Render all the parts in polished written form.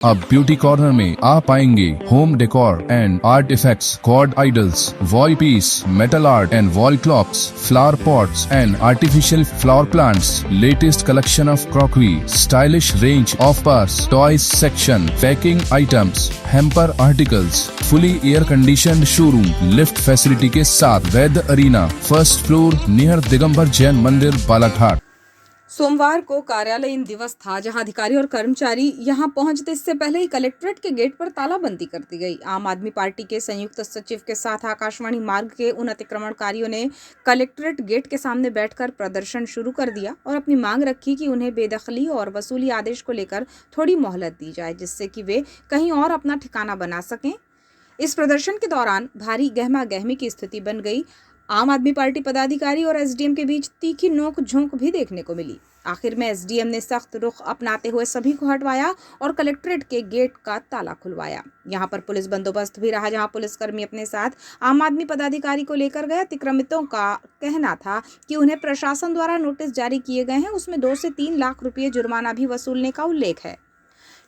अब beauty corner में आप पाएंगे home decor and art effects, god idols, wall piece, metal art and wall clocks, flower pots and artificial flower plants, latest collection of crockery, stylish range of purse, toys section, packing items, hamper articles, fully air conditioned showroom, lift facility के साथ Vaidya arena, first floor near Digambar Jain Mandir Balaghat. सोमवार को कार्यालयीन दिवस था, जहां अधिकारी और कर्मचारी यहां पहुंचते इससे पहले ही कलेक्ट्रेट के गेट पर तालाबंदी कर दी गई। आम आदमी पार्टी के संयुक्त सचिव के साथ आकाशवाणी मार्ग के उन अतिक्रमणकारियों ने कलेक्ट्रेट गेट के सामने बैठकर प्रदर्शन शुरू कर दिया और अपनी मांग रखी कि उन्हें बेदखली और वसूली आदेश को लेकर थोड़ी मोहलत दी जाए, जिससे कि वे कहीं और अपना ठिकाना बना सकें। इस प्रदर्शन के दौरान भारी गहमा गहमी की स्थिति बन गई। आम आदमी पार्टी पदाधिकारी और एसडीएम के बीच तीखी नोक झोंक भी देखने को मिली। आखिर में एसडीएम ने सख्त रुख अपनाते हुए सभी को हटवाया और कलेक्ट्रेट के गेट का ताला खुलवाया। यहां पर पुलिस बंदोबस्त भी रहा, जहां पुलिसकर्मी अपने साथ आम आदमी पदाधिकारी को लेकर गए। अतिक्रमितों का कहना था कि उन्हें प्रशासन द्वारा नोटिस जारी किए गए हैं, उसमें 2 से 3 लाख रुपये जुर्माना भी वसूलने का उल्लेख है।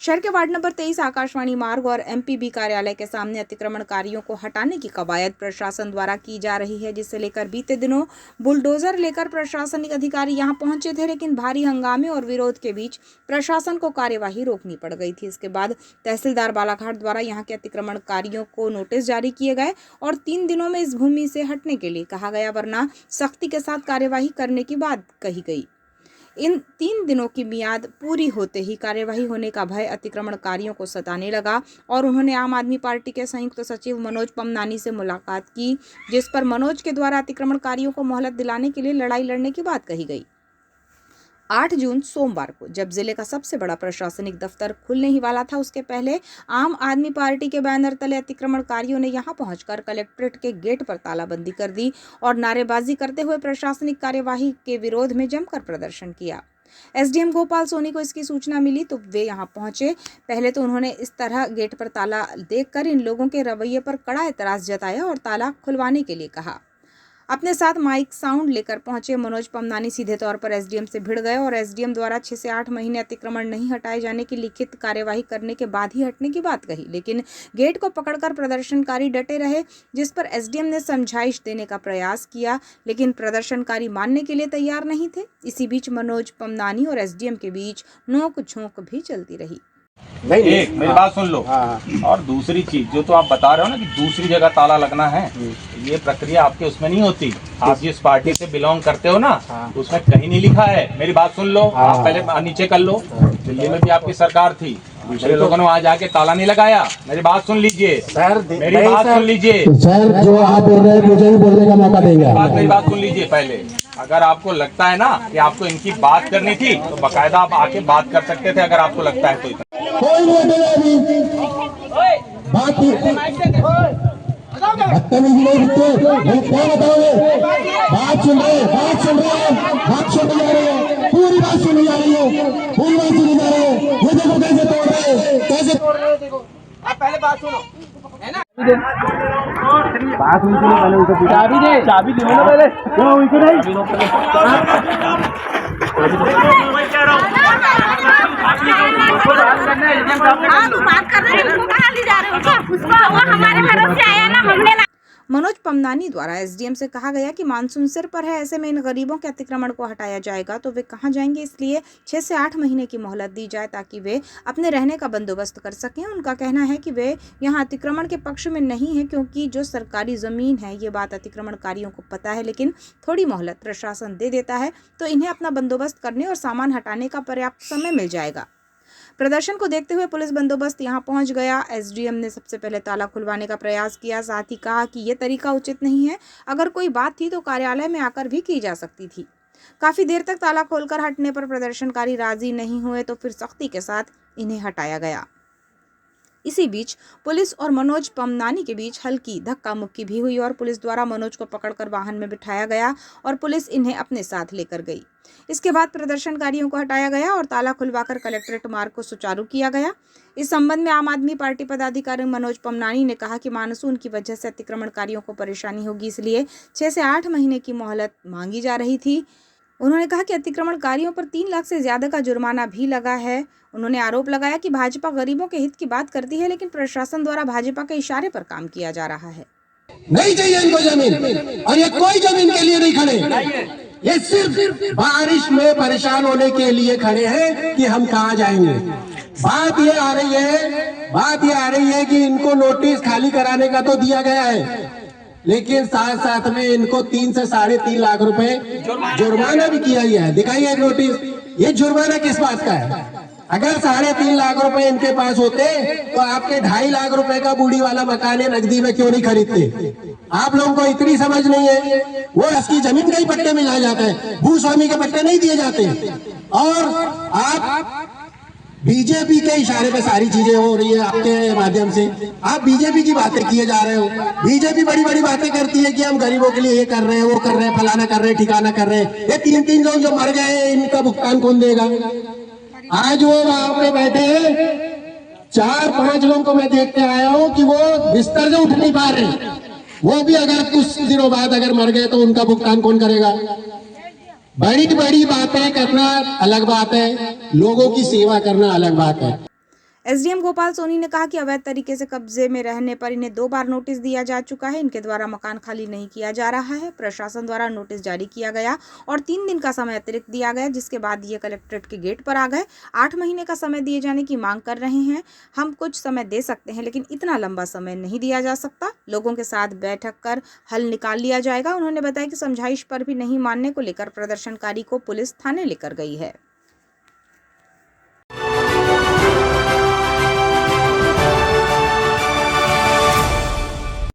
शहर के वार्ड नंबर 23 आकाशवाणी मार्ग और एमपीबी कार्यालय के सामने अतिक्रमणकारियों को हटाने की कवायद प्रशासन द्वारा की जा रही है, जिसे लेकर बीते दिनों बुलडोजर लेकर प्रशासनिक अधिकारी यहां पहुंचे थे, लेकिन भारी हंगामे और विरोध के बीच प्रशासन को कार्यवाही रोकनी पड़ गई थी। इसके बाद तहसीलदार बालाघाट द्वारा यहां के अतिक्रमणकारियों को नोटिस जारी किए गए और 3 दिनों में इस भूमि से हटने के लिए कहा गया, वरना सख्ती के साथ कार्यवाही करने की बात कही गई। इन 3 दिनों की मियाद पूरी होते ही कार्यवाही होने का भय अतिक्रमणकारियों को सताने लगा और उन्होंने आम आदमी पार्टी के संयुक्त सचिव मनोज पमनानी से मुलाकात की, जिस पर मनोज के द्वारा अतिक्रमणकारियों को मोहलत दिलाने के लिए लड़ाई लड़ने की बात कही गई। 8 जून सोमवार को जब जिले का सबसे बड़ा प्रशासनिक दफ्तर खुलने ही वाला था, उसके पहले आम आदमी पार्टी के बैनर तले अतिक्रमणकारियों ने यहां पहुंचकर कलेक्ट्रेट के गेट पर तालाबंदी कर दी और नारेबाजी करते हुए प्रशासनिक कार्यवाही के विरोध में जमकर प्रदर्शन किया। एसडीएम गोपाल सोनी को इसकी सूचना मिली तो वे यहां पहुंचे। पहले तो उन्होंने इस तरह गेट पर ताला देखकर इन लोगों के रवैये पर कड़ा एतराज जताया और ताला खुलवाने के लिए कहा। अपने साथ माइक साउंड लेकर पहुंचे मनोज पमनानी सीधे तौर पर एसडीएम से भिड़ गए और एसडीएम द्वारा 6 से 8 महीने अतिक्रमण नहीं हटाए जाने की लिखित कार्यवाही करने के बाद ही हटने की बात कही, लेकिन गेट को पकड़कर प्रदर्शनकारी डटे रहे, जिस पर एसडीएम ने समझाइश देने का प्रयास किया, लेकिन प्रदर्शनकारी मानने के लिए तैयार नहीं थे। इसी बीच मनोज पमनानी और एसडीएम के बीच नोक झोंक भी चलती रही। नहीं, एक मेरी बात सुन लो। और दूसरी चीज जो तो आप बता रहे हो ना कि दूसरी जगह ताला लगना है, ये प्रक्रिया आपके उसमें नहीं होती। आप जिस पार्टी से बिलोंग करते हो ना, उसमें कहीं नहीं लिखा है। मेरी बात सुन लो, आप पहले नीचे कर लो। दिल्ली में भी आपकी सरकार थी, दूसरे लोगों ने वहाँ जाके ताला नहीं लगाया। मेरी बात सुन लीजिए सर, मेरी बात सुन लीजिए सर, जो आप बोल रहे हैं मुझे भी बोलने का मौका देंगे। मेरी बात सुन लीजिए पहले। अगर आपको लगता है ना कि आपको इनकी बात करनी थी तो बाकायदा आप आके बात कर सकते थे, अगर आपको लगता है तो। कोई नहीं अभी बात बदतमीजी नहीं दिखते, क्या बताओगे? बात सुन रहे बात सुन जा रही है, पूरी बात सुनी जा रही है, पूरी बात सुनी जा रही है। ये देखो कैसे तोड़ रहे हो, देखो। आप पहले बात सुनो, है ना? बात उनको नहीं, पहले उनको चाबी दे ना पहले, क्यों उनको नहीं? आप बात कर रहे हैं, उनको कहाँ ले जा रहे हो? उसको वो हमारे भरोसे आया ना, हमने मनोज पमनानी द्वारा एसडीएम से कहा गया कि मानसून सिर पर है, ऐसे में इन गरीबों के अतिक्रमण को हटाया जाएगा तो वे कहां जाएंगे, इसलिए 6 से 8 महीने की मोहलत दी जाए ताकि वे अपने रहने का बंदोबस्त कर सकें। उनका कहना है कि वे यहां अतिक्रमण के पक्ष में नहीं है, क्योंकि जो सरकारी ज़मीन है ये बात अतिक्रमणकारियों को पता है, लेकिन थोड़ी मोहलत प्रशासन दे देता है तो इन्हें अपना बंदोबस्त करने और सामान हटाने का पर्याप्त समय मिल जाएगा। प्रदर्शन को देखते हुए पुलिस बंदोबस्त यहां पहुंच गया। एसडीएम ने सबसे पहले ताला खुलवाने का प्रयास किया, साथ ही कहा कि यह तरीका उचित नहीं है। अगर कोई बात थी तो कार्यालय में आकर भी की जा सकती थी। काफी देर तक ताला खोलकर हटने पर प्रदर्शनकारी राजी नहीं हुए तो फिर सख्ती के साथ इन्हें हटाया गया। इसी बीच पुलिस और मनोज पमनानी के बीच हल्की धक्का मुक्की भी हुई और पुलिस द्वारा मनोज को पकड़कर वाहन में बिठाया गया और पुलिस इन्हें अपने साथ लेकर गई। इसके बाद प्रदर्शनकारियों को हटाया गया और ताला खुलवाकर कलेक्ट्रेट मार्ग को सुचारू किया गया। इस संबंध में आम आदमी पार्टी पदाधिकारी मनोज पमनानी ने कहा कि मानसून की वजह से अतिक्रमणकारियों को परेशानी होगी, इसलिए 6 से 8 महीने की मोहलत मांगी जा रही थी। उन्होंने कहा कि अतिक्रमणकारियों पर 3 लाख से ज्यादा का जुर्माना भी लगा है। उन्होंने आरोप लगाया कि भाजपा गरीबों के हित की बात करती है, लेकिन प्रशासन द्वारा भाजपा के इशारे पर काम किया जा रहा है। नहीं चाहिए इनको जमीन, और ये कोई जमीन के लिए नहीं खड़े, ये सिर्फ बारिश में परेशान होने के लिए खड़े हैं कि हम कहाँ जाएंगे। बात ये आ रही है कि इनको नोटिस खाली कराने का तो दिया गया है, लेकिन साथ साथ में इनको 3 से 3.5 लाख रुपए जुर्माना भी किया गया है। दिखाइए एक नोटिस। ये जुर्माना किस बात का है? अगर 3.5 लाख रुपए इनके पास होते तो आपके 2.5 लाख रुपए का बूढ़ी वाला मकान नकदी में क्यों नहीं खरीदते? आप लोगों को इतनी समझ नहीं है। वो उसकी जमीन के ही पट्टे मिलाया जाता है, भूस्वामी के पट्टे नहीं दिए जाते। और आप बीजेपी के इशारे पे सारी चीजें हो रही है, आपके माध्यम से आप बीजेपी की बातें किए जा रहे हो। बीजेपी बड़ी बड़ी बातें करती है कि हम गरीबों के लिए ये कर रहे हैं, वो कर रहे हैं, फलाना कर रहे हैं, ठिकाना कर रहे हैं। ये 3 लोग जो मर गए हैं, इनका भुगतान कौन देगा? आज वो वहां पे बैठे हैं, 4-5 लोगों को मैं देखते आया हूं कि वो बिस्तर से उठ नहीं पा रहे। वो भी अगर कुछ दिनों बाद अगर मर गए तो उनका भुगतान कौन करेगा? बड़ी बड़ी बातें करना अलग बात है, लोगों की सेवा करना अलग बात है। एसडीएम गोपाल सोनी ने कहा कि अवैध तरीके से कब्जे में रहने पर इन्हें 2 बार नोटिस दिया जा चुका है। इनके द्वारा मकान खाली नहीं किया जा रहा है। प्रशासन द्वारा नोटिस जारी किया गया और 3 दिन का समय अतिरिक्त दिया गया, जिसके बाद ये कलेक्ट्रेट के गेट पर आ गए। 8 महीने का समय दिए जाने की मांग कर रहे हैं। हम कुछ समय दे सकते हैं, लेकिन इतना लंबा समय नहीं दिया जा सकता। लोगों के साथ बैठक कर हल निकाल लिया जाएगा। उन्होंने बताया कि समझाइश पर भी नहीं मानने को लेकर प्रदर्शनकारी को पुलिस थाने लेकर गई है।